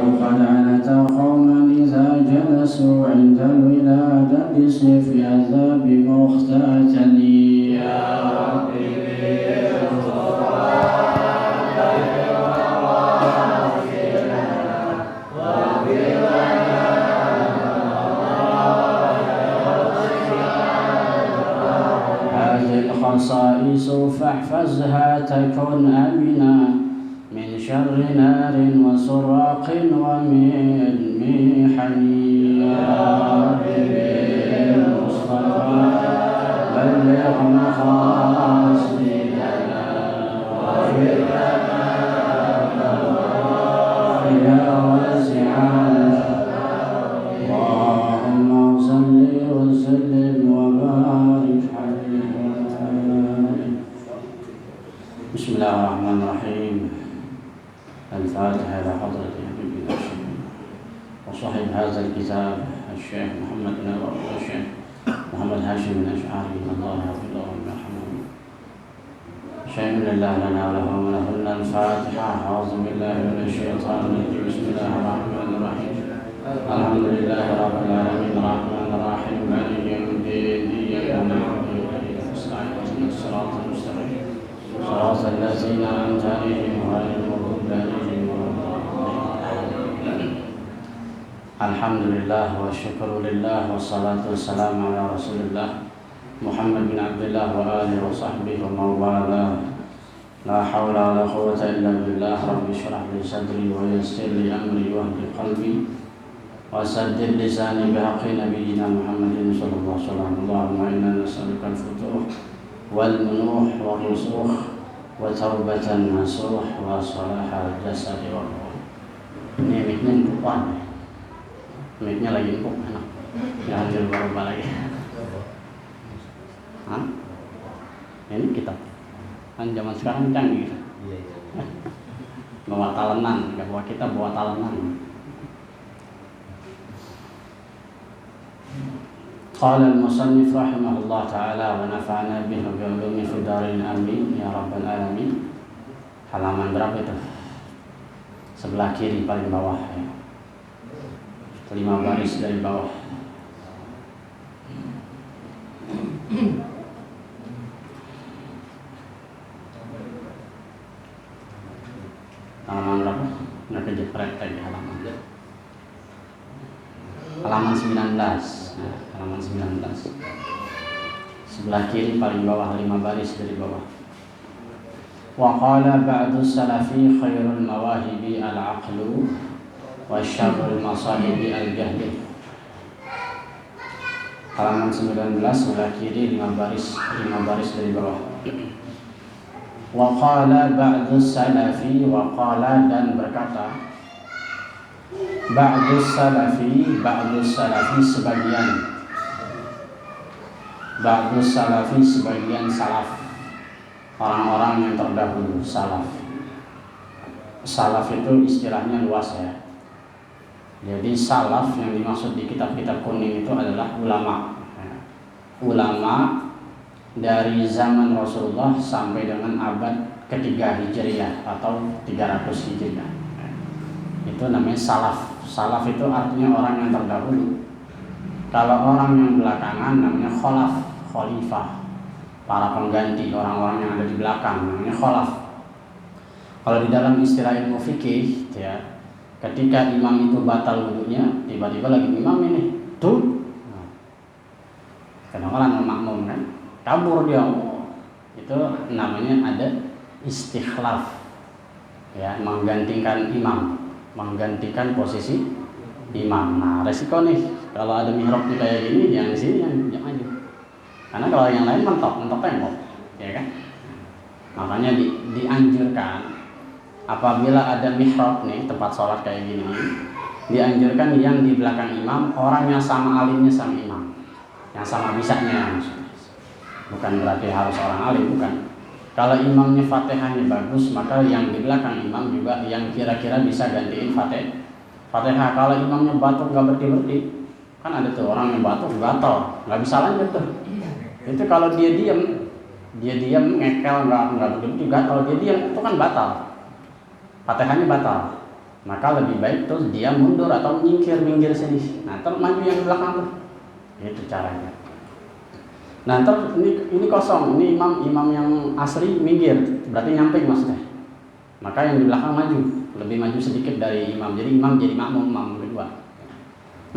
قد عنت قوما إذا جلسوا عند الولادة بصف عذاب مختتلي يا ربي الخصائص فاحفظها تكن أمنا من شر نار وسراق ومن محن يا ربي بالمصطفى بلغ مقاصدنا واغفر لنا يا واسع اللهم صل وسلم وبارك عليه. بسم الله الرحمن الرحيم. الفاتحة إلى حضرة حبيبنا وصاحب هذا الكتاب الشيخ محمد بن الشيخ محمد هاشم بن أشعري الله حفظه ويرحمه. شيء لله لنا وله ولهن الفاتحة. أعوذ بالله من الشيطان الرجيم. بسم الله الرحمن الرحيم. الحمد لله رب العالمين الرحمن الرحيم مالك يوم الدين. إياك نعبد وإياك نستعين اهدنا الصراط المستقيم صراط الذين أنعمت عليهم غير المغضوب عليهم ولا الضالين. الحمد لله والشكر لله والصلاة والسلام على رسول الله محمد بن عبد الله وآله وصحبه ومن والاه. لا حول ولا قوة إلا بالله. رب اشرح لي صدري ويسر لي أمري واهد قلبي وسدد لساني بحق نبينا محمد صلى الله عليه وسلم. اللهم إنا نسألك الفتوح والمنوح والرسوخ وتوبة نصوح وصلاح الجسد والروح. Ini mic-nya empuk, mic-nya lagi empuk, enak. Ya hadir berubah lagi. Hah? Ini kitab. Kan zaman sekarang canggih. Bawa talenan, nggak bawa kitab, bawa talenan. قال المصنف رحمه الله تعالى ونفعنا به بعلومه في الدارين آمين يا رب العالمين. Halaman berapa itu? Sebelah kiri paling bawah ya. 5 baris dari bawah. Halaman berapa? Nggak kejepret tadi halaman. Halaman 19. Nah, halaman 19. Sebelah kiri paling bawah 5 baris dari bawah. Wa qala ba'du salafi khairul mawahibi al-aqlu wa syarrul masahibi al-jahli. Halaman 19 sebelah kiri 5 baris dari bawah. Wa qala ba'du salafi wa qala dan berkata ba'du salafi sebagian salaf, orang-orang yang terdahulu. Salaf itu istilahnya luas ya. Jadi salaf yang dimaksud di kitab-kitab kuning itu adalah ulama dari zaman Rasulullah sampai dengan abad ketiga Hijriah atau 300 Hijriah. Itu namanya salaf. Salaf itu artinya orang yang terdahulu. Kalau orang yang belakangan namanya khalifah. Para pengganti orang-orang yang ada di belakang namanya khalaf. Kalau di dalam istilah ilmu fikih ya, ketika imam itu batal wudunya, tiba-tiba lagi imam ini tuh, kenapa orang makmum kan, kabur dia, itu namanya ada istikhlaf, ya, menggantikan posisi imam. Nah, resiko nih kalau ada mihrabnya kayak gini, yang di sini yang maju. Karena kalau yang lain mentok tembok, ya kan? Makanya dianjurkan apabila ada mihrab nih, tempat sholat kayak gini, dianjurkan yang di belakang imam orang yang sama alimnya sama imam, yang sama bisanya. Bukan berarti harus orang alim, bukan. Kalau imamnya Fatihahnya bagus, maka yang di belakang imam juga yang kira-kira bisa gantiin Fatihah. Kalau imamnya batuk nggak berhenti, kan ada tuh orang yang batuk gatal, nggak bisa lanjut tuh. Itu kalau dia diam ngekel nggak berhenti gatal, dia diam itu kan batal. Fatihahnya batal. maka lebih baik tuh dia mundur atau minggir sini. Nah, terus maju yang di belakang tuh. Itu caranya. Nah, terus ini kosong, ini imam yang asli minggir, berarti nyamping maksudnya. Maka yang di belakang maju, lebih maju sedikit dari imam. Jadi imam jadi makmum kedua.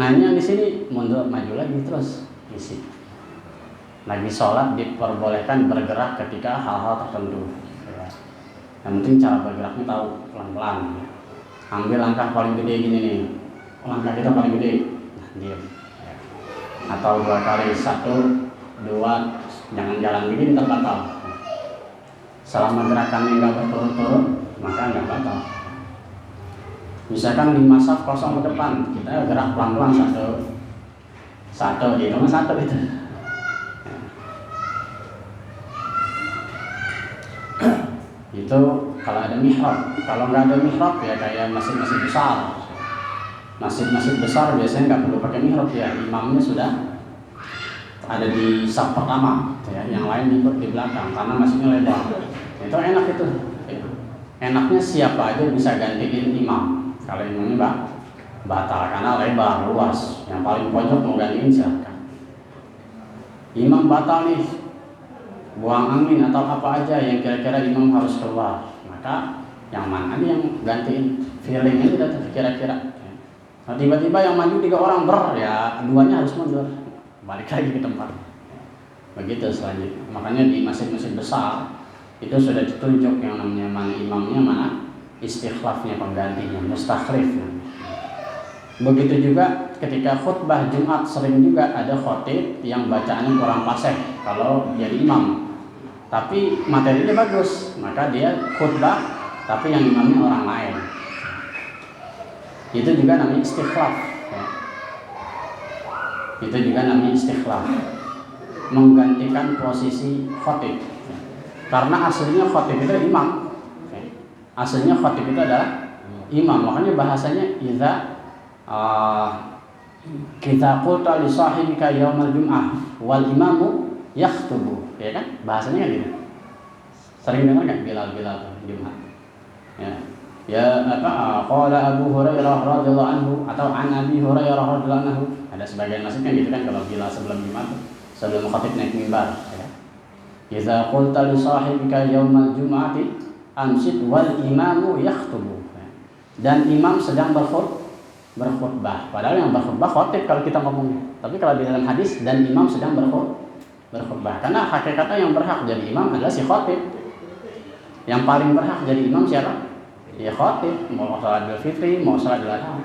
Nah, ini yang di sini mundur maju lagi terus isi. Lagi sholat diperbolehkan bergerak ketika hal-hal tertentu. Yang penting cara bergeraknya tahu pelan-pelan. Ambil langkah paling gede gini nih, langkah kita paling gede, nah, diam. Atau 2 kali, 1, 2, jangan jalan begini terbatal. Selama gerakannya nggak berturut-turut, maka nggak batal. Misalkan 5 saf kosong ke depan, kita gerak pelan-pelan 1, hitungnya 1 itu. Itu kalau ada mihrab. Kalau nggak ada mihrab ya kayak masjid-masjid besar. Masjid-masjid besar biasanya nggak perlu pakai mihrab ya, imamnya sudah ada di saf pertama, ya, yang lain ikut di belakang karena masjidnya lebar. Itu enak itu. Enaknya siapa aja bisa gantiin imam. Kalau imamnya batal karena lebar luas, yang paling pojok mau gantiin silakan. Imam batal nih, buang angin atau apa aja yang kira-kira imam harus keluar, maka yang mana nih yang gantiin, feeling aja udah kira-kira. Nah, tiba-tiba yang maju 3 orang ya 2-nya harus mundur, balik lagi ke tempat. Begitu selanjutnya. Makanya di masjid-masjid besar itu sudah ditunjuk yang namanya mana imamnya, mana istikhlafnya, penggantinya, mustakhlif. Begitu juga ketika khutbah Jumat, sering juga ada khotib yang bacaannya kurang fasih kalau jadi imam, tapi materinya bagus, maka dia khutbah tapi yang imamnya orang lain. Itu juga namanya istikhlaf, ya. Itu juga namanya istikhlaf, menggantikan posisi khotib, ya. Karena aslinya khotib itu imam, ya. Aslinya khotib itu adalah imam. Makanya bahasanya kita qulta li sahibika yaumal jum'ah wal imamu yakhtubu, ya kan? Bahasanya kan gitu. Sering dengar enggak Bilal Jumat? Ya qala Abu Hurairah radhiyallahu anhu atau an Abi Hurairah radhiyallahu anhu. Ada sebagian masjid kan gitu kan kalau Bilal sebelum Jumat, sebelum khatib naik mimbar, ya. Idza qulta li sahibika yaumal jum'ati ansit wal imamu yakhtubu. Dan imam sedang berkhutbah. Padahal yang berkhutbah khatib kalau kita ngomongnya. Tapi kalau di dalam hadis dan imam sedang berkhutbah. Karena hakikatnya yang berhak jadi imam adalah si khatib. Yang paling berhak jadi imam siapa? Ya khatib. Mau salat Idul Fitri, mau salat Idul Adha.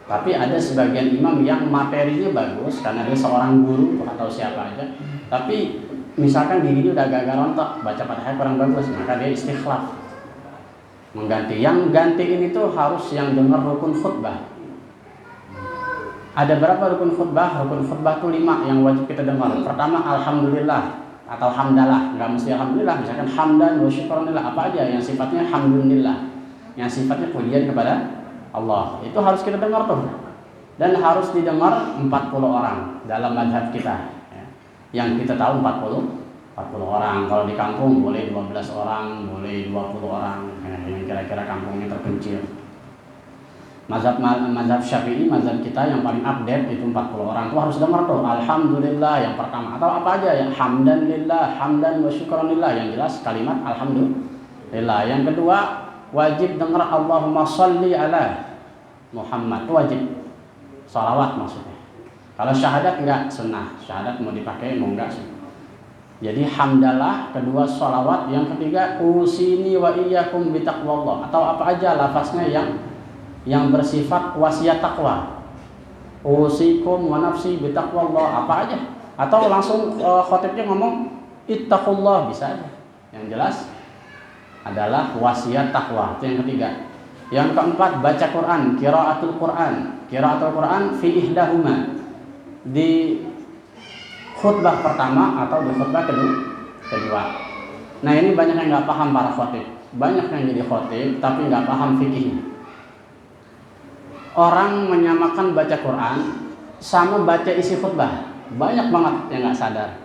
Tapi ada sebagian imam yang materinya bagus karena dia seorang guru atau siapa aja. Tapi misalkan dirinya udah agak rontok, baca Fatihah kurang bagus, maka dia istikhlaf. Mengganti. Yang gantiin itu harus yang dengar rukun khutbah. Ada berapa rukun khutbah? Rukun khutbah itu 5 yang wajib kita dengar. Pertama, alhamdulillah atau hamdalah. Enggak mesti alhamdulillah, misalkan hamdan wa syukranillah, apa aja yang sifatnya hamdulillah, yang sifatnya pujian kepada Allah. Itu harus kita dengar tuh. Dan harus didengar 40 orang dalam mazhab kita, ya. Yang kita tahu 40 orang. Kalau di kampung boleh 12 orang, boleh 20 orang, ya, yang kira-kira kampungnya terpencil. Mazhab Syafi'i, mazhab kita yang paling update itu 40 orang. Itu harus dengar tuh alhamdulillah yang pertama, atau apa aja yang hamdan lillah, hamdan wa syukranillah, yang jelas kalimat alhamdulillah. Yang kedua, wajib dengar Allahumma sholli ala Muhammad, itu wajib. Shalawat maksudnya. Kalau syahadat enggak sunnah, syahadat mau dipakai mau enggak sunnah. Jadi hamdalah, kedua shalawat, yang ketiga usini wa iyyakum bitaqwallah, atau apa aja lafaznya yang bersifat wasiat takwa. Usikum wa nafsi bitaqwallah, apa aja. Atau langsung khotibnya ngomong ittaqullah, bisa aja. Yang jelas adalah wasiat takwa, itu yang ketiga. Yang keempat, baca Quran, qiraatul Quran. Qiraatul Quran fi ihdahuma, di khutbah pertama atau di khutbah kedua. Nah, ini banyak yang nggak paham para khotib. Banyak yang jadi khotib tapi nggak paham fikih. Orang menyamakan baca Quran sama baca isi khutbah. Banyak banget yang nggak sadar.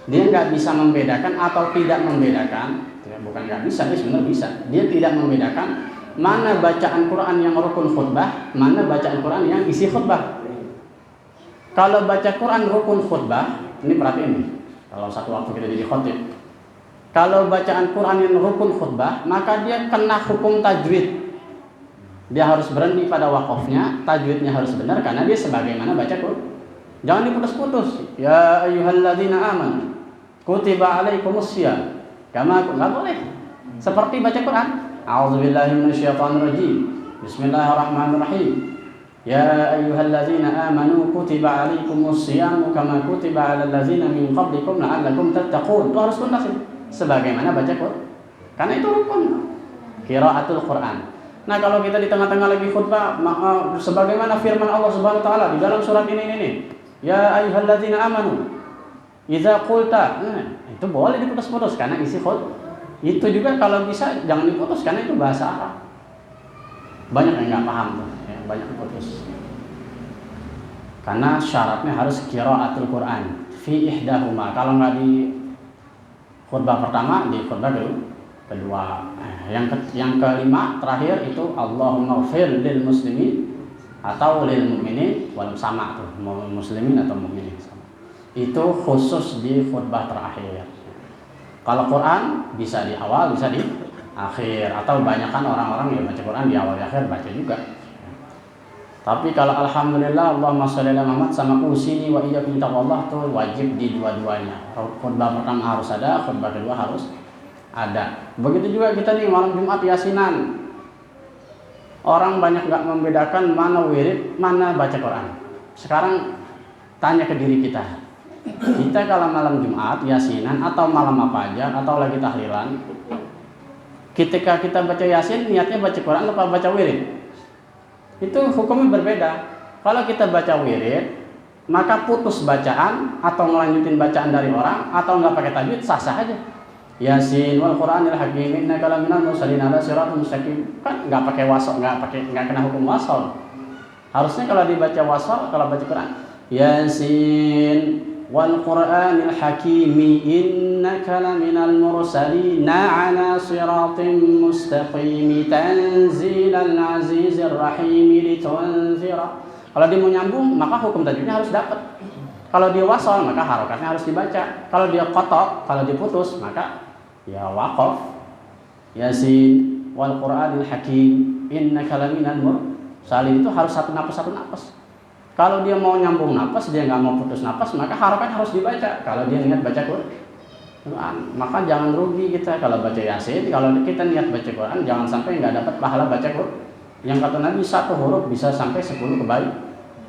Dia nggak bisa membedakan atau tidak membedakan. Bukan nggak bisa, dia sebenarnya bisa. Dia tidak membedakan mana bacaan Quran yang rukun khutbah, mana bacaan Quran yang isi khutbah. Kalau baca Quran rukun khutbah, ini perhatiin nih, kalau satu waktu kita jadi khotib, kalau bacaan Quran yang rukun khutbah, maka dia kena hukum tajwid. Dia harus berhenti pada wakofnya, tajwidnya harus benar karena dia sebagaimana baca Quran. Jangan diputus-putus. Ya ayyuhalladzina amanu kutiba alaikumussyiyam. Kama enggak boleh. Seperti baca Quran. A'udzubillahi minasyaitonirrajim. Bismillahirrahmanirrahim. Ya ayyuhalladzina amanu kutiba alaikumussyiyam kama kutiba alal ladzina min qablikum la'allakum tattaqun. Itu harus tuntas sebagaimana baca Quran. Karena itu rukun qiraatul Quran. Nah, kalau kita di tengah-tengah lagi khutbah, sebagaimana firman Allah Subhanahu wa taala di dalam surat ini. Ya ayyuhalladzina amanu idza qulta. Itu boleh diputus-putus karena isi khutbah. Itu juga kalau bisa jangan diputus karena itu bahasa Arab. Banyak yang enggak paham tuh, ya, banyak diputus. Karena syaratnya harus qiraatul Quran fi ihdahuma. Kalau enggak di khutbah pertama, di khutbah kedua. Yang kelima terakhir itu Allahumma ighfir lil muslimin atau lil mu'minin, walaupun sama tuh, muslimin atau mukminin sama. Itu khusus di khutbah terakhir. Kalau Quran bisa di awal, bisa di akhir, atau kebanyakan orang-orang yang baca Quran di awal di akhir baca juga. Tapi kalau alhamdulillah Allahumma sholli ala Muhammad sama usini wa iyyakum taqwallah tuh wajib di dua-duanya. Khutbah pertama harus ada, khutbah kedua harus ada. Begitu juga kita nih malam Jumat yasinan. Orang banyak nggak membedakan mana wirid, mana baca Quran. Sekarang tanya ke diri kita. Kita kalau malam Jumat yasinan atau malam apa aja atau lagi tahlilan, ketika kita baca yasin niatnya baca Quran atau baca wirid? Itu hukumnya berbeda. Kalau kita baca wirid, maka putus bacaan atau melanjutin bacaan dari orang atau nggak pakai tajwid sah-sah aja. Yasin wal Qur'anil hakim innaka laminal mursalin ala siratal mustaqim. Kan enggak pakai wasal, enggak kena hukum wasal. Harusnya kalau dibaca wasal, kalau baca Quran, Yasin wal Qur'anil hakim innaka laminal mursalin ala siratal mustaqim tanzilal azizir rahim litunzira. Kalau dia mau nyambung, maka hukum tajwidnya harus dapat. Kalau dia wasal, maka harokatnya harus dibaca. Kalau dia kotok, kalau diputus, maka ya waqaf. Yasin wal Qur'anil hakim innaka laminal mursalin, itu harus satu napas. Kalau dia mau nyambung napas, dia nggak mau putus napas, maka harokat harus dibaca. Kalau dia niat baca Quran, maka jangan rugi kita kalau baca Yasin. Kalau kita niat baca Quran, jangan sampai nggak dapat pahala baca Quran. Yang kata Nabi, satu huruf bisa sampai 10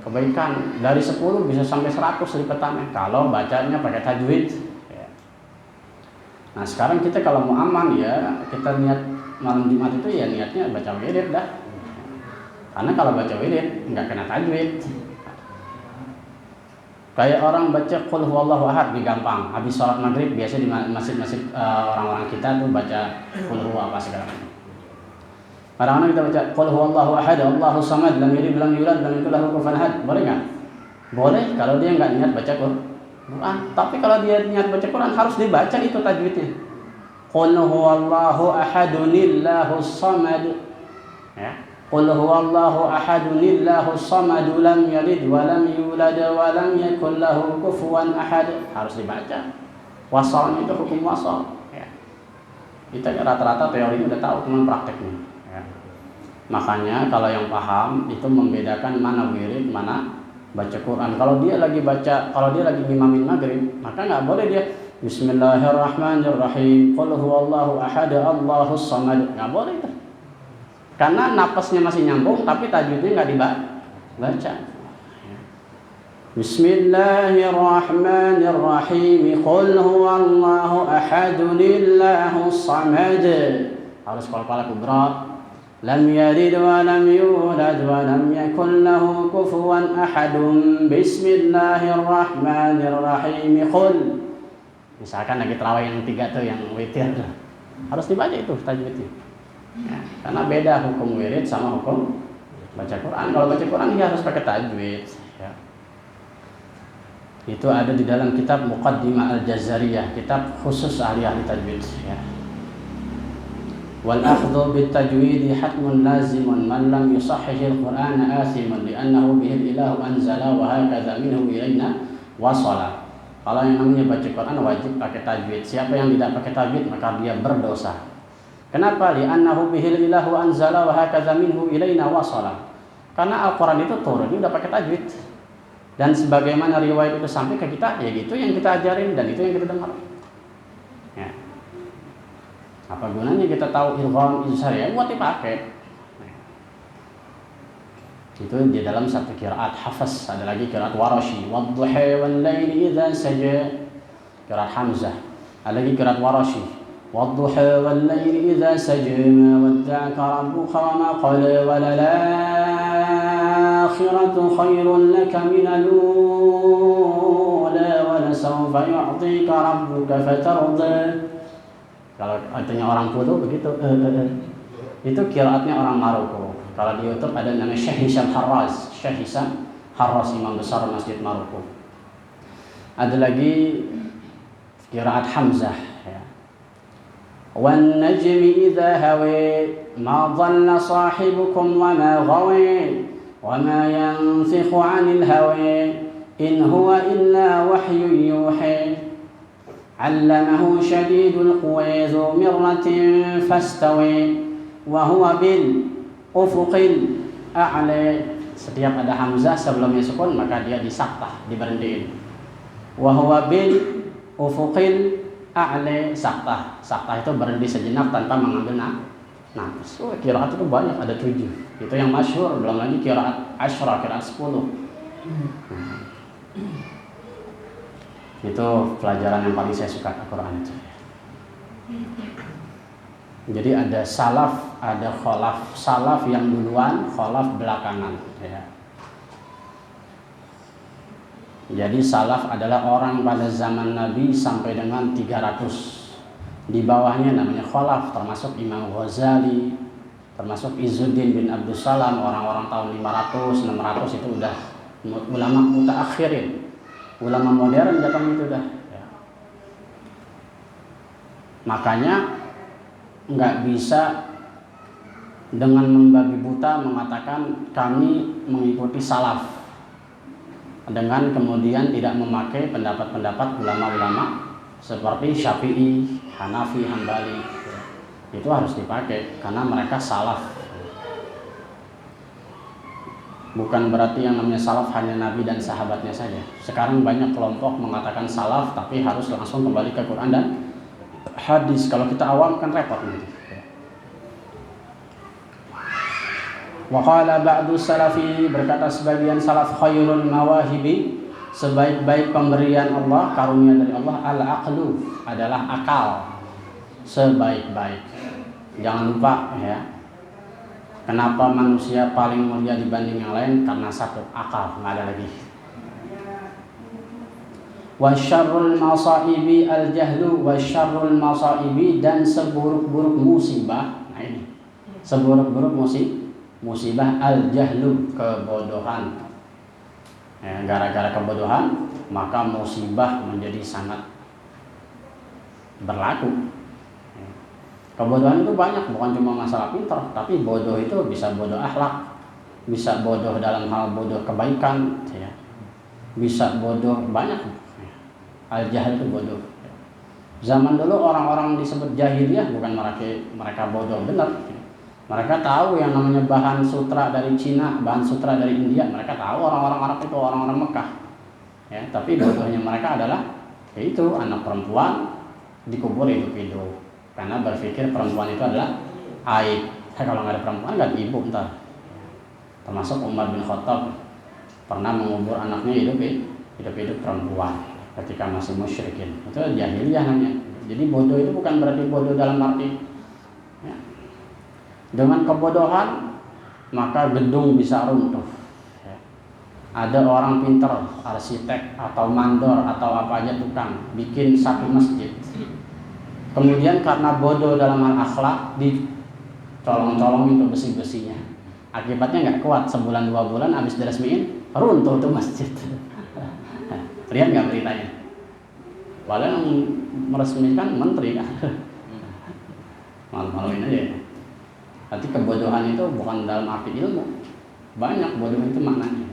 kebaikan, dari 10 bisa sampai 100 lipatannya kalau bacanya pakai tajwid. Nah sekarang kita kalau mau aman ya, kita niat malam Jumat itu ya niatnya baca wirid dah. Karena kalau baca wirid nggak kena tajwid. Kayak orang baca qul huwallahu ahad gampang. Habis sholat maghrib biasa di masjid-masjid orang-orang kita tuh baca qul huwa apa segala macam. Kadang-kadang kita baca qul huwallahu ahad, Allahus samad, lam yalid walam yulad, lam yakul lahu kufuwan ahad. Boleh enggak? Boleh kalau dia enggak niat baca Quran. Tapi kalau dia niat baca Quran harus dibaca itu tajwidnya. Qul huwallahu ahadunillahus samad. Ya. Qul huwallahu ahadunillahus samad, lam yalid walam yulad walam yakul lahu kufuwan ahad. Harus dibaca. Wasalnya itu hukum wasal. Ya. Kita rata-rata teori udah tahu, cuma prakteknya. Makanya kalau yang paham itu membedakan mana wirid, mana baca Quran. Kalau dia lagi ngimamin maghrib, maka nggak boleh dia Bismillahirrahmanirrahim qul huwallahu ahad Allahus samad. Nggak boleh itu. Karena napasnya masih nyambung tapi tajwidnya nggak dibaca. Bismillahirrahmanirrahim qul huwallahu ahad Allahus samad. Harus kepala kubra. Lam yalid wa lam yulad wa lam yakul lahu kufuwan ahad. Bismillahirrahmanirrahim qul. Misalkan lagi tarawih yang 3 tuh yang witir, harus dibaca itu tajwidnya. Ya, karena beda hukum wirid sama hukum baca Quran. Kalau baca Quran dia harus pakai tajwid. Ya. Itu ada di dalam kitab Muqaddimah Al-Jazariyah, kitab khusus ahli-ahli tajwid. Ya. wal akhdhu bit tajwid hatmun lazimun man lam yusahhih al-Qur'an athimun li'annahu bihi al-ilahu anzala wa hakadha minhu ilaina wasala. Kalau yang namanya baca Quran wajib pakai tajwid. Siapa yang tidak pakai tajwid maka dia berdosa. Kenapa? Li'annahu bihi al-ilahu anzala wa hakadha minhu ilaina wasala. Karena Al-Qur'an itu turun udah pakai tajwid. Dan sebagaimana riwayat itu sampai ke kita, ya gitu yang kita ajarin dan itu yang kita dengar. Ya. Apa gunanya kita tahu idgham izhar ya buat dipakai. Itu di dalam satu qiraat Hafs, ada lagi qiraat Warashi, wadduha wal laili idza saja. Qiraat Hamzah. Ada lagi qiraat Warashi, wadduha wal laili idza saja ma wadda'aka rabbuka wa ma qala wa la akhiratu khairun laka min al-ula wa la sawfa yu'tika rabbuka fatarda. Kalau artinya orang kudu begitu. Itu qiraatnya orang Maroko. Kalau di YouTube ada namanya Syekh Hisham Harraz. Syekh Hisham Harraz, imam besar Masjid Maroko. Ada lagi qiraat Hamzah ya. Wan najmi idza hawa ma dhalla sahibukum wa ma ghawa wa ma yanfikhu 'anil hawa in huwa illa wahyun yuha. 'Allamahu shadidul quwa dzu mirratin fastawi wa huwa bil ufuqil a'la. Setiap ada hamzah sebelumnya sukun maka dia disaktah, diberhentiin. Wa huwa bil ufuqil a'la, saktah. Saktah itu berhenti sejenak tanpa mengambil nafas. Oh, qiraat itu banyak, ada 7. Itu yang masyhur, belum lagi qiraat asyra, qiraat 10. Itu pelajaran yang paling saya suka Al-Quran itu. Jadi ada salaf, ada kholaf. Salaf yang duluan, kholaf belakangan ya. Jadi salaf adalah orang pada zaman Nabi sampai dengan 300. Di bawahnya namanya kholaf, termasuk Imam Ghazali, termasuk Izzuddin bin Abdul Salam, orang-orang tahun 500, 600 itu udah ulama mutaakhirin. Ulama modern datang itu dah ya. Makanya nggak bisa dengan membabi buta mengatakan kami mengikuti salaf dengan kemudian tidak memakai pendapat-pendapat ulama-ulama seperti Syafi'i, Hanafi, Hambali. Itu harus dipakai karena mereka salaf. Bukan berarti yang namanya salaf hanya Nabi dan sahabatnya saja. Sekarang banyak kelompok mengatakan salaf tapi harus langsung kembali ke Quran dan hadis. Kalau kita awam kan repot nanti. Wa qala ba'du salafi, berkata sebagian salaf, khairul mawahibi, sebaik-baik pemberian Allah, karunia dari Allah, al-aqlu, adalah akal. Sebaik-baik. Jangan lupa ya. Kenapa manusia paling mulia dibanding yang lain? Karena satu, akal, nggak ada lagi. Wa syarrul masaibi al-jahlu, wa syarrul masaibi, dan seburuk-buruk musibah. Nah ini, seburuk-buruk musibah al-jahlu, kebodohan. Ya, gara-gara kebodohan, maka musibah menjadi sangat berlaku. Kebodohan itu banyak, bukan cuma masalah pintar, tapi bodoh itu bisa bodoh akhlak, bisa bodoh dalam hal bodoh kebaikan, ya. Bisa bodoh banyak. Al-jahil itu bodoh. Zaman dulu orang-orang disebut jahiliyah bukan mereka bodoh benar. Mereka tahu yang namanya bahan sutra dari Cina, bahan sutra dari India, mereka tahu orang-orang Arab itu orang-orang Mekah. Ya, tapi bodohnya mereka adalah yaitu anak perempuan dikubur hidup-hidup. Karena berpikir perempuan itu adalah aib. Kalau nggak ada perempuan nggak ada ibu ntar. Termasuk Umar bin Khattab pernah mengubur anaknya hidup perempuan ketika masih musyrikin. Itu jahiliyah namanya. Jadi bodoh itu bukan berarti bodoh dalam arti ya. Dengan kebodohan maka gedung bisa runtuh. Ya. Ada orang pintar, arsitek atau mandor atau apa aja tukang bikin satu masjid. Kemudian karena bodoh dalam hal akhlak dicolong-colongin ke besi-besinya. Akibatnya nggak kuat, sebulan 2 bulan habis diresmiin runtuh tuh masjid. Lihat nggak beritanya? Padahal yang meresmikan menteri kan. Malu-maluin aja. Berarti kebodohan itu bukan dalam arti ilmu. Banyak bodoh itu maknanya.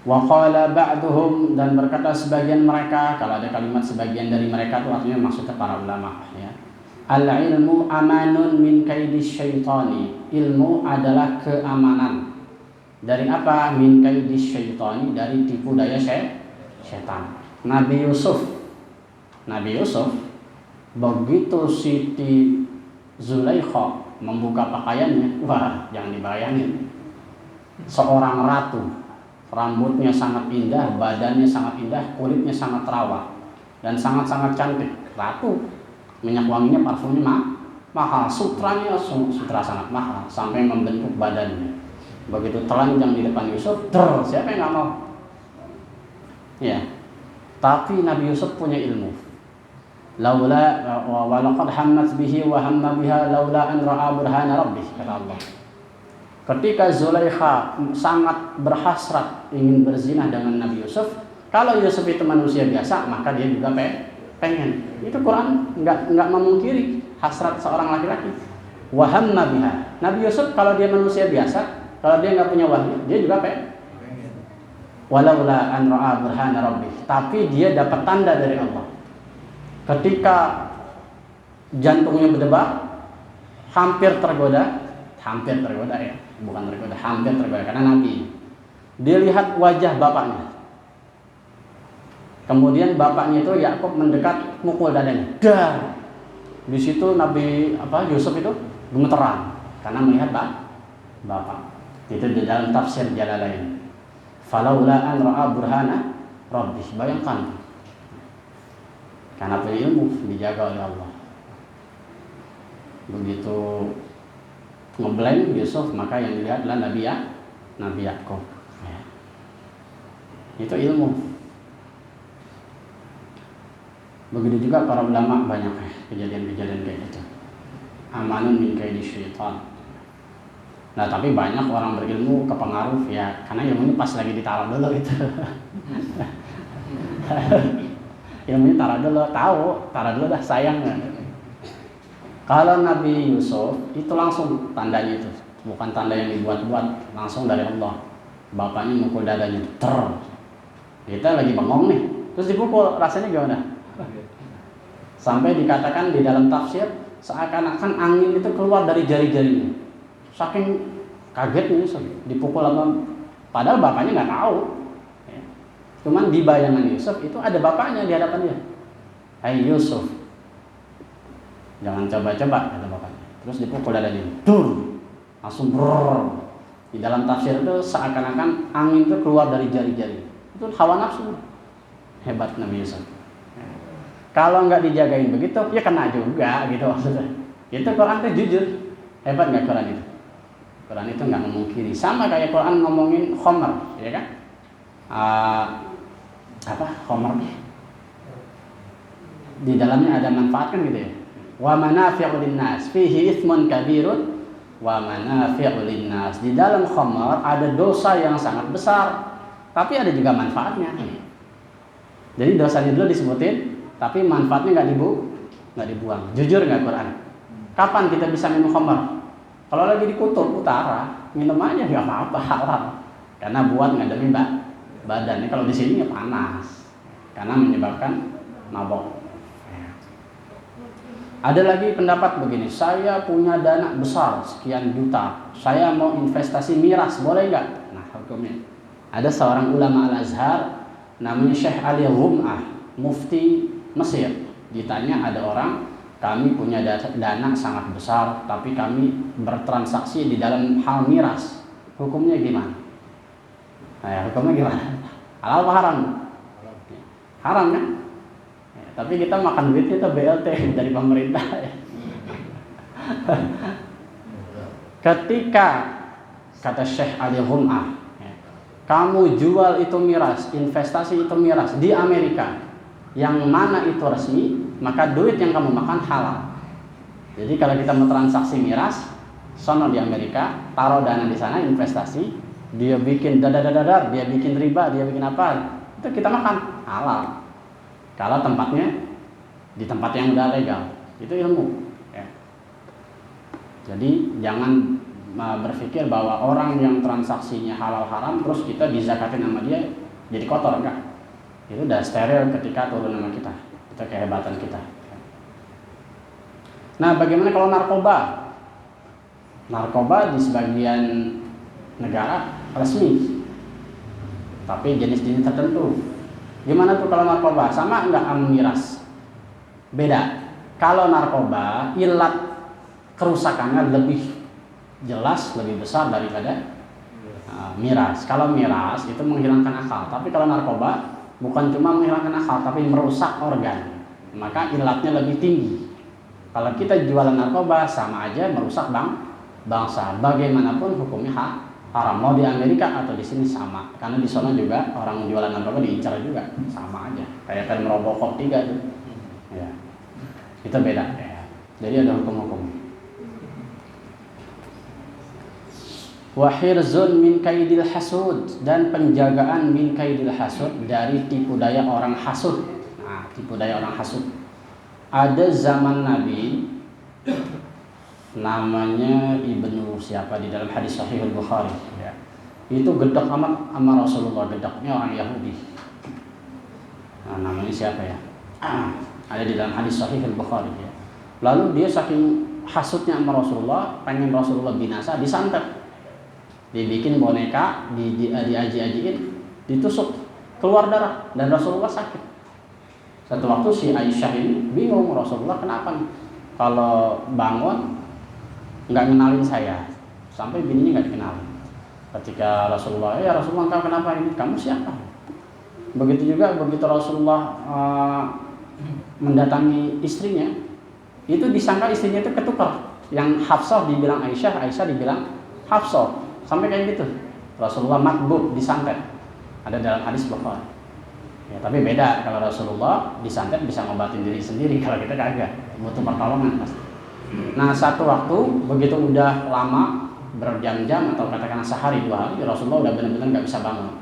Wa qala ba'duhum, dan berkata sebagian mereka, kalau ada kalimat sebagian dari mereka itu artinya maksudnya para ulama ya. Al ilmu amanun min kaidis syaitani. Ilmu adalah keamanan. Dari apa? Min kaidis syaitani, dari tipu daya setan. Nabi Yusuf begitu Siti Zulaikha membuka pakaiannya, wah jangan dibayangin. Seorang ratu, rambutnya sangat indah, badannya sangat indah, kulitnya sangat terawat dan sangat-sangat cantik. Ratu, minyak wanginya, parfumnya mahal, sutranya sutra sangat mahal sampai membentuk badannya. Begitu telanjang di depan Yusuf, siapa yang nggak mau? Ya, tapi Nabi Yusuf punya ilmu. Laula wa laqad hammat bihi wa hamma biha laula an ra'a burhana rabbih, kata Allah. Ketika Zulaikha sangat berhasrat ingin berzina dengan Nabi Yusuf, kalau Yusuf itu manusia biasa, maka dia juga pengen. Itu Quran nggak memungkiri hasrat seorang laki-laki. Wa hamma biha. Nabi Yusuf kalau dia manusia biasa, kalau dia nggak punya wahyu, dia juga pengen. Walaula an ra'a burhana rabbih. Tapi dia dapat tanda dari Allah. Ketika jantungnya berdebar, hampir tergoda ya, bukan tergoda, hampir tergoda karena Nabi. Dia lihat wajah bapaknya. Kemudian bapaknya itu Yakub mendekat, mukul dadanya. Dar. Di situ Nabi Yusuf itu gemeteran karena melihat bapak. Itu di dalam tafsir Jalalain. Falaula an ra'a burhana rabbih. Bayangkan. Karena punya ilmu dijaga oleh Allah. Begitu ngeblank Yusuf, maka yang dilihat adalah Nabi Yakub. Ya. Itu ilmu. Begitu juga para ulama banyak kejadian-kejadian kayak gitu. Amanun min kaidis syaitan. Nah tapi banyak orang berilmu kepengaruh ya, karena ilmunya pas lagi ditaruh dulu itu. Ilmunya taruh dulu dah, sayang kan. Kalau Nabi Yusuf itu langsung tandanya itu, bukan tanda yang dibuat-buat, langsung dari Allah. Bapaknya mukul dadanya, kita lagi bengong nih, terus dipukul, rasanya gimana? Sampai dikatakan di dalam tafsir seakan-akan angin itu keluar dari jari-jarinya. Saking kagetnya Yusuf dipukul sama, padahal bapaknya nggak tahu. Cuman di bayangan Yusuf itu ada bapaknya di hadapan dia. Hai Yusuf, jangan coba-coba, kata bapaknya. Terus dipukul dadanya, langsung brrr. Di dalam tafsir itu seakan-akan angin itu keluar dari jari-jari. Itu hawa nafsu. Hebat Nabi Yusuf. Kalau nggak dijagain begitu, ya kena juga gitu maksudnya. Itu Quran itu jujur. Hebat nggak Quran itu? Quran itu nggak memungkiri. Sama kayak Quran ngomongin khamar, ya kan? Khamar? Di dalamnya ada manfaat kan gitu ya. Wa manafi'u linnas fihi itsmun kabirun wa manafi'u linnas. Di dalam khamar ada dosa yang sangat besar, tapi ada juga manfaatnya. Jadi dosanya dulu disebutin, tapi manfaatnya nggak dibuang. Jujur nggak Quran? Kapan kita bisa minum khamar? Kalau lagi di kutub utara, minum aja nggak apa-apa, halal. Karena buat ngademin badannya. Kalau di sini ya panas, karena menyebabkan mabok. Ada lagi pendapat begini, saya punya dana besar sekian juta, saya mau investasi miras, boleh nggak? Nah hukumnya, ada seorang ulama Al-Azhar namanya Syekh Ali Rum'ah, mufti Mesir. Ditanya ada orang, kami punya dana sangat besar, tapi kami bertransaksi di dalam hal miras, hukumnya gimana? Nah, hukumnya gimana? Halal apa haram? Haram kan? Ya, tapi kita makan duitnya itu BLT dari pemerintah. Ketika kata Syekh Ali Rum'ah, kamu jual itu miras, investasi itu miras di Amerika, yang mana itu resmi, maka duit yang kamu makan halal. Jadi kalau kita mau transaksi miras, sono di Amerika, taruh dana di sana, investasi, dia bikin dadar, dia bikin riba, dia bikin apa, itu kita makan halal. Kalau tempatnya di tempat yang udah legal, itu ilmu. Ya. Jadi jangan berpikir bahwa orang yang transaksinya halal haram terus kita dizakatin sama dia jadi kotor, enggak. Itu udah steril ketika turun nama kita. Itu kehebatan kita. Nah, bagaimana kalau narkoba? Narkoba di sebagian negara resmi, tapi jenis-jenis tertentu. Gimana tuh kalau narkoba? Sama enggak sama miras? Beda. Kalau narkoba, ilat kerusakannya lebih jelas, lebih besar daripada miras. Kalau miras itu menghilangkan akal, tapi kalau narkoba bukan cuma menghilangkan akal, tapi merusak organ. Maka ilatnya lebih tinggi. Kalau kita jualan narkoba sama aja merusak bangsa. Bagaimanapun hukumnya haram. Mau di Amerika atau di sini sama. Karena di sana juga orang jualan narkoba diincar juga, sama aja. Kayak kan merobokok 3 tuh. Ya. Itu beda ya. Jadi ada hukum-hukum. Wa hirzun min kaidil hasud, dan penjagaan min kaidil hasud, dari tipu daya orang hasud. Nah, tipu daya orang hasud. Ada zaman Nabi namanya Ibnu siapa di dalam hadis Sahih Al-Bukhari ya. Itu gedek amat sama Rasulullah, gedeknya orang Yahudi. Nah, namanya siapa ya? Ada di dalam hadis Sahih Al-Bukhari ya. Lalu dia saking hasudnya sama Rasulullah, pengen Rasulullah binasa, disantet. Dibikin boneka, diaji-ajiin, ditusuk, keluar darah, dan Rasulullah sakit. Satu waktu si Aisyah ini bingung, Rasulullah kenapa nih? Kalau bangun nggak ngenalin saya, sampai bininya nggak dikenalin. Ketika Rasulullah, ya Rasulullah engkau kenapa ini? Kamu siapa? Begitu juga begitu Rasulullah mendatangi istrinya, itu disangka istrinya itu ketukar. Yang Hafsah dibilang Aisyah, Aisyah dibilang Hafsah. Sampai kayak gitu. Rasulullah matbub, disantet. Ada dalam hadis Bukhari. Ya, tapi beda kalau Rasulullah disantet bisa ngobatin diri sendiri, kalau kita kagak, butuh pertolongan pasti. Nah, satu waktu begitu udah lama, berjam-jam atau katakanlah sehari 2 hari, Rasulullah udah benar-benar nggak bisa bangun.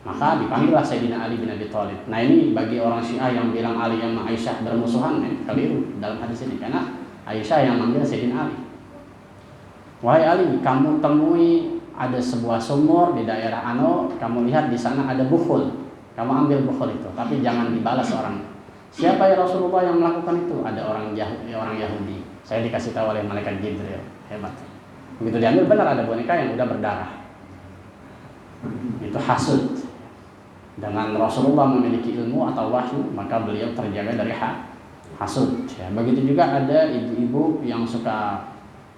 Maka dipanggillah Sayyidina Ali bin Abi Thalib. Nah, ini bagi orang Syiah yang bilang Ali sama Aisyah bermusuhan, keliru dalam hadis ini, karena Aisyah yang manggil Sayyidina Ali. Wahai Ali, kamu temui ada sebuah sumur di daerah Ano, kamu lihat di sana ada bukhul. Kamu ambil bukhul itu, tapi jangan dibalas orang. Siapa ya Rasulullah yang melakukan itu? Ada orang Yahudi. Saya dikasih tahu oleh malaikat Jibril. Hebat. Begitu diambil, benar ada boneka yang udah berdarah. Itu hasud. Dengan Rasulullah memiliki ilmu atau wahyu, maka beliau terjaga dari hasud. Ya, begitu juga ada ibu-ibu yang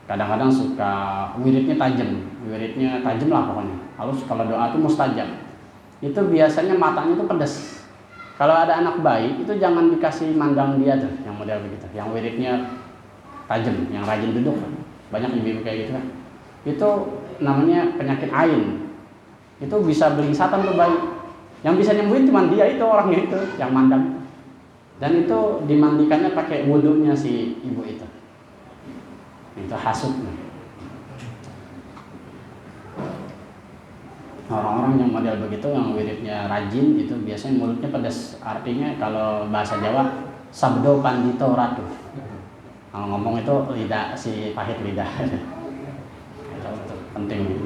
kadang-kadang suka wiridnya tajam lah pokoknya. Harus kalau doa itu mustajab. Itu biasanya matanya itu pedas. Kalau ada anak bayi itu jangan dikasih mandang dia tuh, yang model begitu, yang wiridnya tajam, yang rajin duduk. Banyak ibu-ibu kayak gitu kan. Itu namanya penyakit ain. Itu bisa belingsatan tuh bayi. Yang bisa nyembuhin cuma dia itu, orangnya itu yang mandang. Dan itu dimandikannya pakai wudunya si ibu itu. Itu hasud. Orang-orang yang model begitu, yang wiridnya rajin, itu biasanya mulutnya pedas. Artinya kalau bahasa Jawa, sabdo pandito ratu. Kalau ngomong itu lidah, si pahit lidah. Itu penting.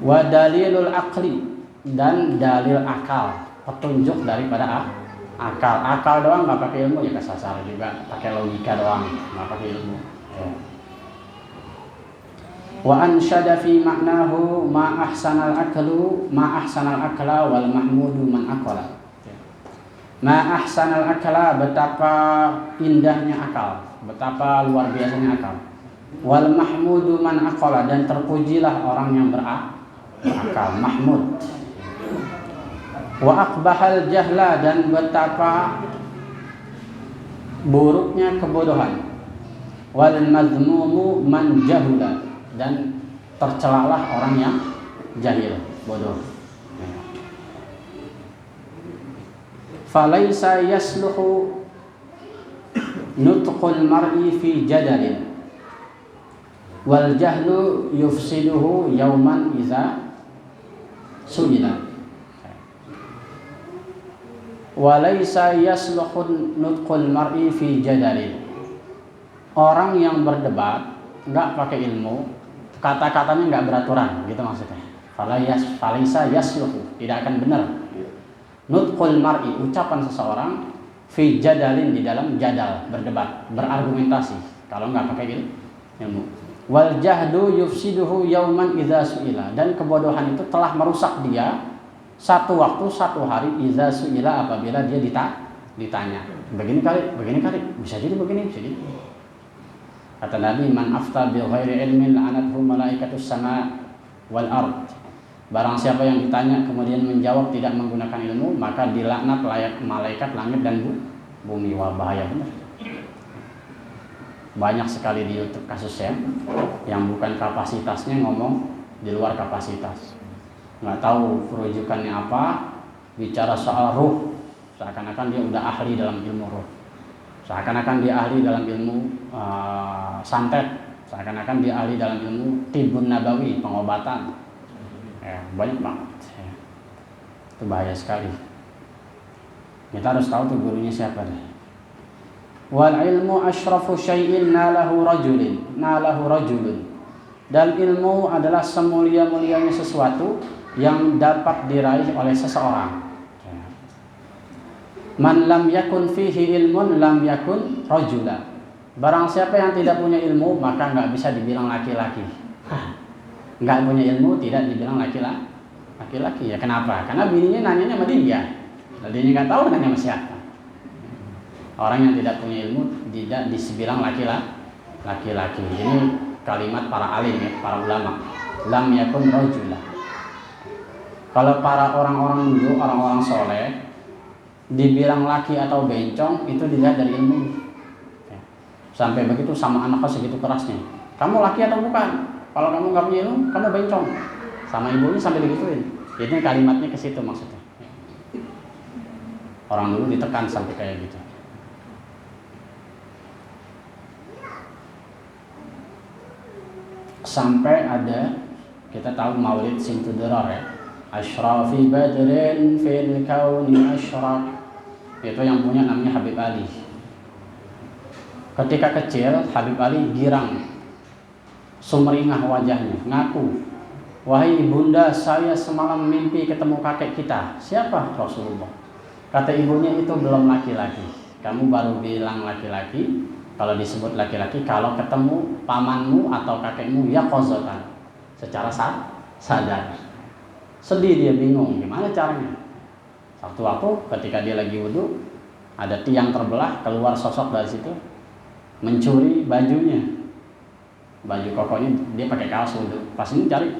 Wa dalilul aqli, dan dalil akal, petunjuk daripada akal. Akal doang nggak pakai ilmu ya kesasar juga, pakai logika doang, nggak pakai ilmu. Ya. Wa ansyada fi ma'nahu ma ahsanal akla wal mahmudu man aqala. Ma ahsanal akla, betapa indahnya akal, betapa luar biasanya akal. Wal mahmudu man aqala, dan terpujilah orang yang berakal, mahmud. Wa aqbahal jahla, dan betapa buruknya kebodohan. Wal mazmumu man jahula, dan tercelalah orang yang jahil, bodoh. Falaisa yasluhu nutqul mar'i fi jadalin, wal jahlu yufsiduhu yauman iza sujina. Walaisa yasluhu nutqul mar'i fi jadalin. orang yang berdebat nggak pakai ilmu, kata-katanya nggak beraturan, gitu maksudnya. Falaisa yasluhu, tidak akan benar. Nutqul mar'i, ucapan seseorang, fi jadalin, di dalam jadal, berdebat, berargumentasi, kalau nggak pakai ilmu. Wal jahdu yufsiduhu yauman idza su'ila, dan kebodohan itu telah merusak dia satu waktu, satu hari, idza su'ila, apabila dia ditanya. Begini kali, bisa jadi begini, bisa jadi. Kata Nabi, man afta bi ghairi ilmin la'anathu malaikatus sama wal ard. Barang siapa yang ditanya kemudian menjawab tidak menggunakan ilmu, maka dilaknat malaikat langit dan bumi. Wah, bahaya benar. Banyak sekali di YouTube kasusnya yang bukan kapasitasnya ngomong di luar kapasitas. Nggak tahu rujukannya apa, bicara soal ruh, seakan-akan dia udah ahli dalam ilmu ruh. Seakan-akan dia ahli dalam ilmu santet, seakan-akan dia ahli dalam ilmu tibun nabawi, pengobatan. Banyak banget. Itu bahaya sekali. Kita harus tahu tuh gurunya siapa deh. Wal ilmu asyrafu syai'in nalahu rajulun. Dan ilmu adalah semulia-mulianya sesuatu yang dapat diraih oleh seseorang. Man lam yakun fihi ilmun lam yakun rajula. Barang siapa yang tidak punya ilmu, maka nggak bisa dibilang laki-laki. Nggak punya ilmu tidak dibilang laki-laki. Ya kenapa? Karena bininya nanyanya sama dia. Dia nggak tahu nanya sama siapa. Orang yang tidak punya ilmu tidak dibilang laki-laki. Ini kalimat para alim ya, para ulama. Lam yakun rajula. Kalau para orang-orang dulu, orang-orang soleh, dibilang laki atau bencong itu dilihat dari ilmu. Sampai begitu sama anaknya segitu kerasnya. Kamu laki atau bukan? Kalau kamu nggak punya ilmu, kamu bencong. Sama ibunya sampai digituin. Ini kalimatnya ke situ maksudnya. Orang dulu ditekan sampai kayak gitu. Sampai ada, kita tahu Maulid Simtudurar ya. Ashrafi badrin fil kauni ashraq. Itu yang punya namanya Habib Ali. Ketika kecil Habib Ali girang, sumringah wajahnya, ngaku, wahai ibunda, saya semalam mimpi ketemu kakek kita. Siapa? Rasulullah. Kata ibunya, itu belum laki-laki, kamu baru bilang laki-laki. Kalau disebut laki-laki kalau ketemu pamanmu atau kakekmu ya qazatan, secara sadar. Sedih dia, bingung gimana caranya. Satu waktu ketika dia lagi wudhu, ada tiang terbelah, keluar sosok dari situ, mencuri bajunya, baju kokonya. Dia pakai kaos wudhu, pas ini cari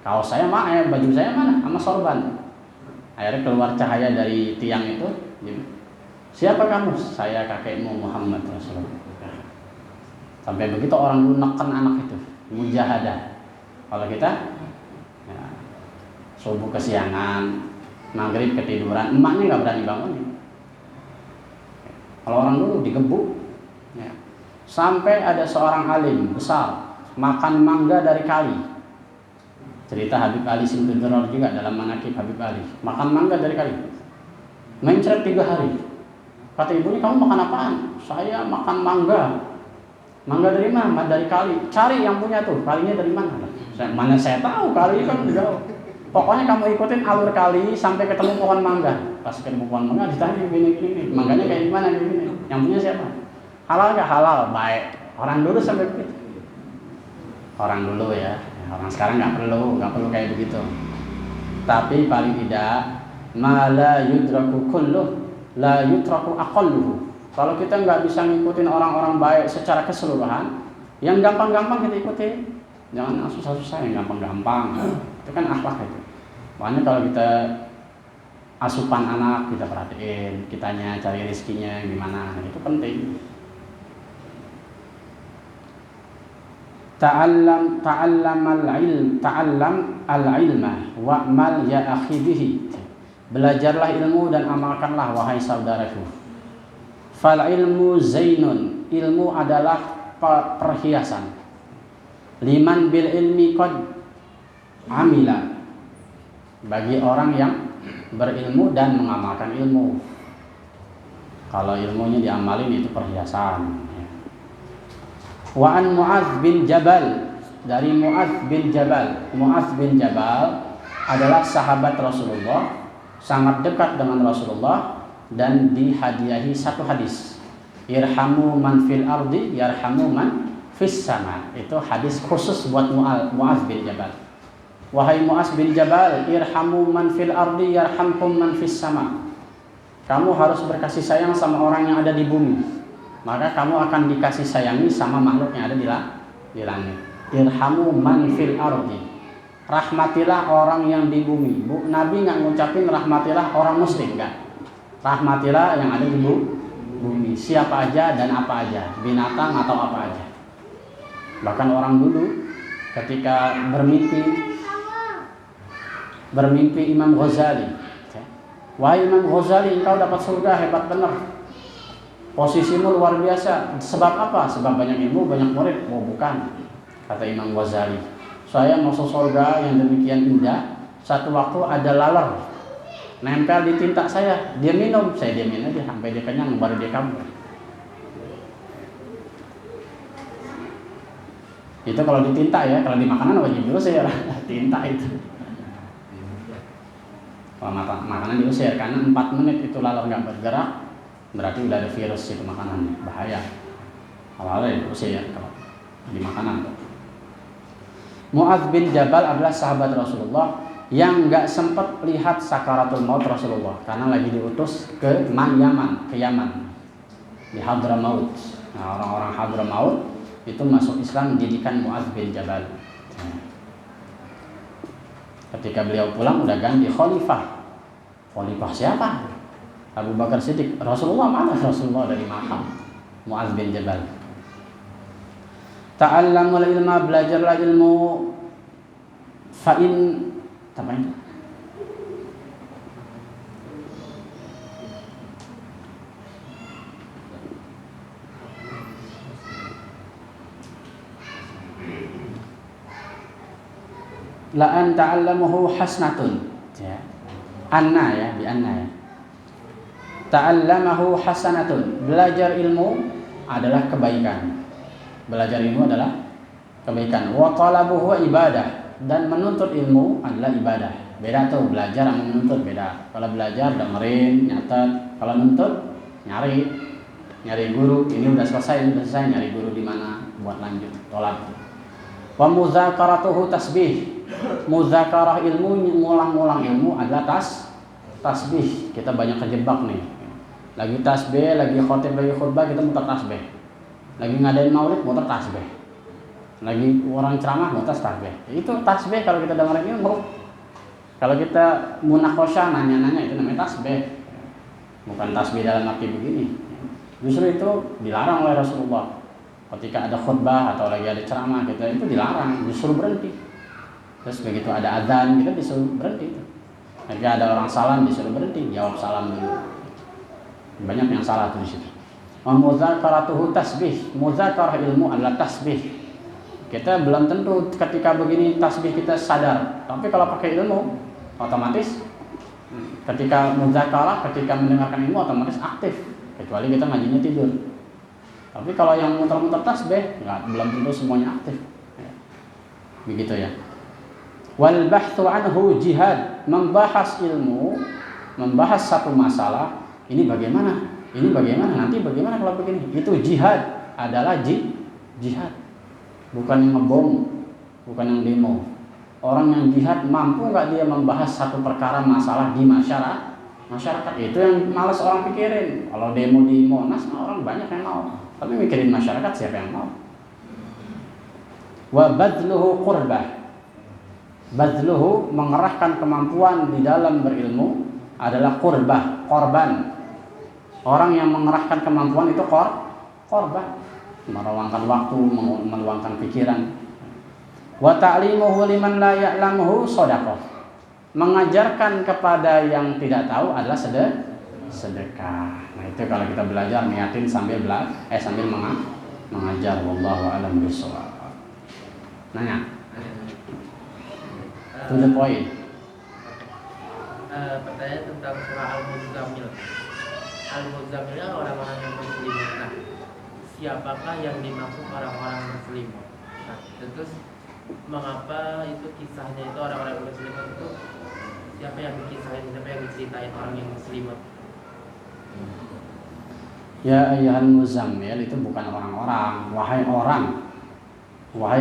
kaos saya mana, baju saya mana, sama sorban. Akhirnya keluar cahaya dari tiang itu. Siapa kamu? Saya kakekmu Muhammad Rasulullah. Sampai begitu orang dulu neken anak itu, mujahadah. Kalau kita ya, subuh kesiangan, maghrib ketiduran, emaknya nggak berani bangunin. Kalau orang dulu digebuk ya. Sampai ada seorang alim besar makan mangga dari kali. Cerita Habib Ali Simtudurar juga dalam manaqib Habib Ali. Makan mangga dari kali, mencret 3 hari. Kata ibunya, kamu makan apaan? Saya makan mangga. Mangga dari mana? Dari kali. Cari yang punya tuh, kalinya dari mana? Mana saya tahu, kali kan jauh. Pokoknya kamu ikutin alur kali sampai ketemu pohon mangga. Pas ketemu pohon mangga ditanya gini. Mangganya kayak gimana gini. Yang punya siapa? Halal nggak? Halal, baik. Orang dulu sampai begitu. Orang dulu ya. Orang sekarang nggak perlu kayak begitu. Tapi paling tidak, ma la yudraku kulluh, la yutraku aqalluhu. Kalau kita nggak bisa ngikutin orang-orang baik secara keseluruhan, yang gampang-gampang kita ikutin. Jangan susah-susah, yang gampang-gampang. Itu kan akhlak itu. Makanya kalau kita asupan anak, kita perhatiin, kitanya cari rezekinya gimana, itu penting. Ta'allam al-ilma wa'mal ya akhi bihi. Belajarlah ilmu dan amalkanlah wahai saudaraku. Fal ilmu zainun, ilmu adalah perhiasan. Liman bil ilmi qad amila, bagi orang yang berilmu dan mengamalkan ilmu. Kalau ilmunya diamalin itu perhiasan. Wa an Mu'adz bin Jabal, dari Mu'adz bin Jabal. Mu'adz bin Jabal adalah sahabat Rasulullah, sangat dekat dengan Rasulullah, dan dihadiahi satu hadis. Irhamu man fil ardi yarhamu man fis sama. Itu hadis khusus buat Mu'adz bin Jabal. Wahai Mu'adz bin Jabal, irhamu man fil ardi yarhamkum man fis sama. Kamu harus berkasih sayang sama orang yang ada di bumi, maka kamu akan dikasih sayangi sama makhluk yang ada di langit. Irhamu man fil ardi, rahmatilah orang yang di bumi. Nabi nggak ngucapin rahmatilah orang muslim, enggak. Rahmatilah yang ada di bumi, siapa aja dan apa aja, binatang atau apa aja. Bahkan orang dulu ketika bermimpi Imam Ghazali, wahai Imam Ghazali, engkau dapat surga, hebat benar, posisimu luar biasa. Sebab apa? Sebab banyak ilmu, banyak murid. Oh bukan, kata Imam Ghazali, saya masuk surga yang demikian indah, satu waktu ada laler nempel di tinta saya, dia minum, saya diamin aja sampai dia kenyang, baru dia kabur. Itu kalau di tinta ya, kalau di makanan wajib diusir tinta itu. Kalau makanan diusir, karena 4 menit itu laler nggak bergerak, berarti udah ada virus itu makanan, bahaya. Awalnya diusir kalau di makanan. Mu'adz bin Jabal adalah sahabat Rasulullah yang nggak sempat lihat sakaratul maut Rasulullah karena lagi diutus ke Yaman di Hadramaut. Nah, orang-orang Hadramaut itu masuk Islam didikan Mu'adz bin Jabal. Ketika beliau pulang udah ganti khalifah. Khalifah siapa? Abu Bakar Siddiq. Rasulullah mana? Rasulullah dari makam. Mu'adz bin Jabal. Ta'allamul ilma, belajarlah ilmu. Fa'in apa ini? La an ta'allamuhu hasnatun. Ya. Anna ya, bi anna ya. Ta'allamahu hasanatun. Belajar ilmu adalah kebaikan. Belajar ilmu adalah kebaikan. Wa talabuhu ibadah, dan menuntut ilmu adalah ibadah. Beda tuh, belajar sama menuntut beda. Kalau belajar dengerin, nyatet. Kalau nuntut nyari guru. Ini udah selesai, nyari guru di mana buat lanjut tolak. Wa muzakaratuhu tasbih. Muzakarah ilmu, ngulang-ngulang ilmu adalah tasbih. Kita banyak kejebak nih. Lagi tasbih, lagi khotib, lagi khutbah kita muter tasbih. Lagi ngadain maulid muter tasbih. Lagi orang ceramah muter tasbih. Itu tasbih kalau kita dengerin ilmu. Kalau kita munakhosyah nanya-nanya itu namanya tasbih. Bukan tasbih dalam arti begini. Justru itu dilarang oleh Rasulullah. Ketika ada khutbah atau lagi ada ceramah kita itu dilarang, disuruh berhenti. Terus begitu ada adzan kita disuruh berhenti. Ketika ada orang salam disuruh berhenti, jawab salam dulu. Banyak yang salah tuh di situ. Muzakaratuhu tasbih. Muzakarah ilmu adalah tasbih. Kita belum tentu ketika begini tasbih kita sadar, tapi kalau pakai ilmu otomatis ketika muzakarah, ketika mendengarkan ilmu otomatis aktif, kecuali kita ngajinya tidur. Tapi kalau yang muter-muter tasbih belum tentu semuanya aktif. Begitu ya. Wal bahthu anhu jihad, membahas ilmu, membahas satu masalah, ini bagaimana? Ini bagaimana? Nanti bagaimana kalau begini? Itu jihad, adalah jihad. Bukan yang ngebom, bukan yang demo. Orang yang jihad mampu nggak dia membahas satu perkara masalah di masyarakat. Itu yang malas orang pikirin. Kalau demo di Monas orang banyak yang mau, tapi mikirin masyarakat siapa yang mau? Wa badluhu qurbah. Badluhu, mengerahkan kemampuan di dalam berilmu adalah qurbah, korban. Orang yang mengerahkan kemampuan itu korban, meluangkan waktu, meluangkan pikiran. Wa ta'limuhu liman la ya'lamuhu shadaqah. Mengajarkan kepada yang tidak tahu adalah sedekah. Nah, itu kalau kita belajar niatin sambil mengajar. Wallahu a'lam bishawab. Nanya. To the point. Pertanyaan tentang surah Al-Muzammil. Al-Muzammil orang-orang yang muslim. Nah, siapakah yang dimaksud orang-orang berselimut? Nah, terus mengapa itu kisahnya itu orang-orang berselimut itu siapa yang dikisahin, siapa yang diceritain orang yang berselimut? Ya ayyuhal muzammil itu bukan orang-orang, wahai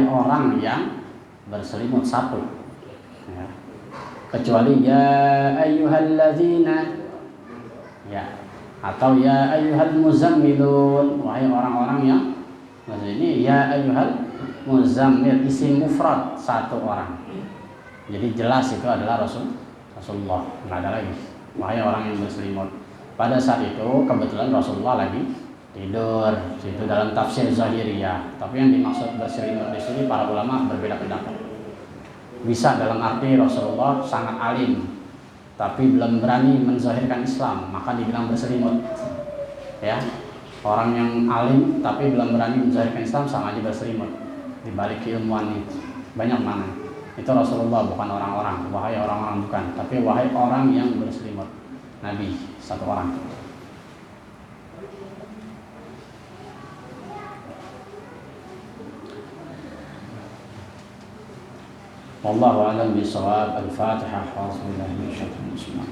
orang yang berselimut satu, ya. Kecuali ya ayyuhalladzina, ya, atau ya ayyuhal muzammilun, wahai orang-orang yang, maksud ini ya ayyuhal muzammil isim mufrad satu orang, jadi jelas itu adalah Rasulullah, nggak ada lagi wahai orang yang berselimut. Pada saat itu kebetulan Rasulullah lagi tidur, itu dalam tafsir Zahiriyah. Tapi yang dimaksud berselimut di sini para ulama berbeda pendapat. Bisa dalam arti Rasulullah sangat alim, tapi belum berani menzahirkan Islam, maka dibilang berselimut. Ya, orang yang alim tapi belum berani menzahirkan Islam sama aja berselimut. Di balik keilmuan itu banyak mana. Itu Rasulullah, bukan orang-orang. Wahai orang-orang bukan, tapi wahai orang yang berselimut. Nabi satu orang. Wallahu a'lam bishawab. Al-Fatihah. Bismillahirrahmanirrahim.